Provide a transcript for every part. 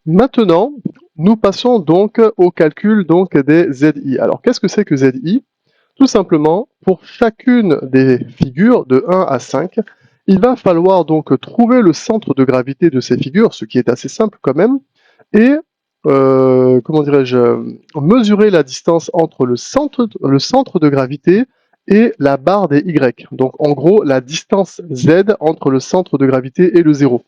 Maintenant, nous passons donc au calcul donc des ZI. Alors, qu'est-ce que c'est que ZI? Tout simplement, pour chacune des figures de 1 à 5, il va falloir donc trouver le centre de gravité de ces figures, ce qui est assez simple quand même, et comment dirais-je, mesurer la distance entre le centre de gravité et la barre des Y. Donc en gros, la distance Z entre le centre de gravité et le zéro.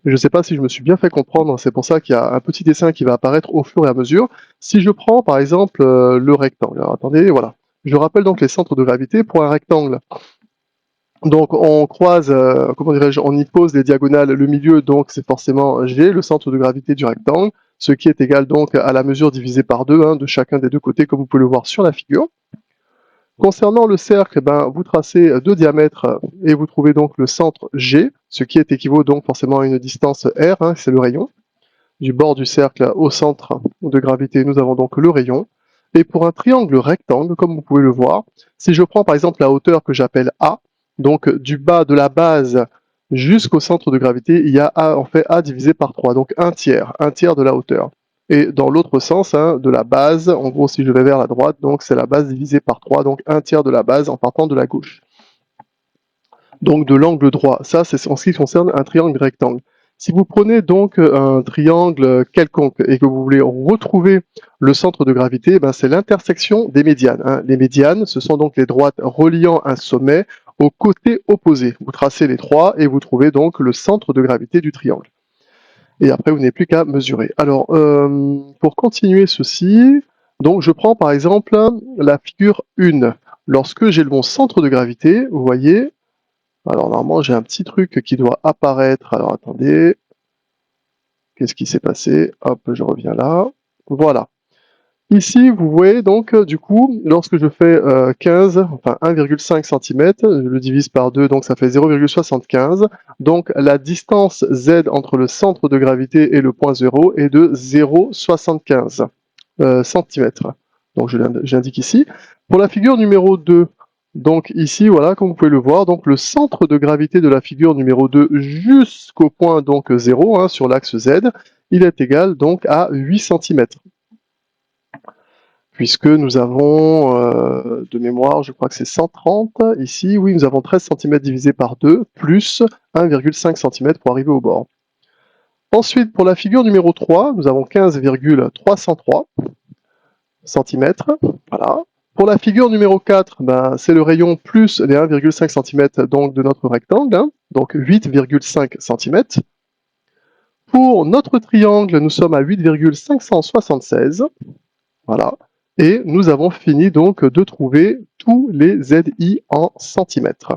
Je ne sais pas si je me suis bien fait comprendre, c'est pour ça qu'il y a un petit dessin qui va apparaître au fur et à mesure. Si je prends par exemple le rectangle, alors attendez, voilà. Je rappelle donc les centres de gravité pour un rectangle. Donc on croise, comment dirais-je, on y pose les diagonales, le milieu donc c'est forcément G, le centre de gravité du rectangle, ce qui est égal donc à la mesure divisée par 2 hein, de chacun des deux côtés comme vous pouvez le voir sur la figure. Concernant le cercle, vous tracez 2 diamètres et vous trouvez donc le centre G, ce qui équivaut donc forcément à une distance R, hein, c'est le rayon. Du bord du cercle au centre de gravité, nous avons donc le rayon. Et pour un triangle rectangle, comme vous pouvez le voir, si je prends par exemple la hauteur que j'appelle A, donc du bas de la base jusqu'au centre de gravité, il y a A, en fait A divisé par 3, donc un tiers de la hauteur. Et dans l'autre sens, hein, de la base, en gros si je vais vers la droite, donc c'est la base divisée par 3, donc un tiers de la base en partant de la gauche. Donc de l'angle droit, ça c'est en ce qui concerne un triangle rectangle. Si vous prenez donc un triangle quelconque et que vous voulez retrouver le centre de gravité, c'est l'intersection des médianes, hein. Les médianes, ce sont donc les droites reliant un sommet au côté opposé. Vous tracez les trois et vous trouvez donc le centre de gravité du triangle. Et après, vous n'avez plus qu'à mesurer. Alors, pour continuer ceci, donc je prends par exemple la figure 1. Lorsque j'ai mon centre de gravité, vous voyez, alors normalement j'ai un petit truc qui doit apparaître. Alors attendez, qu'est-ce qui s'est passé? Hop, je reviens là. Voilà. Ici, vous voyez donc du coup, lorsque je fais 15, enfin 1,5 cm, je le divise par 2, donc ça fait 0,75. Donc la distance Z entre le centre de gravité et le point 0 est de 0,75 cm. Donc j'indique ici. Pour la figure numéro 2, donc ici, voilà, comme vous pouvez le voir, donc le centre de gravité de la figure numéro 2 jusqu'au point donc 0, hein, sur l'axe Z, il est égal donc à 8 cm. Puisque nous avons, de mémoire, je crois que c'est 130 ici, oui, nous avons 13 cm divisé par 2, plus 1,5 cm pour arriver au bord. Ensuite, pour la figure numéro 3, nous avons 15,303 cm, voilà. Pour la figure numéro 4, c'est le rayon plus les 1,5 cm donc, de notre rectangle, hein, donc 8,5 cm. Pour notre triangle, nous sommes à 8,576, voilà. Et nous avons fini donc de trouver tous les ZI en centimètres.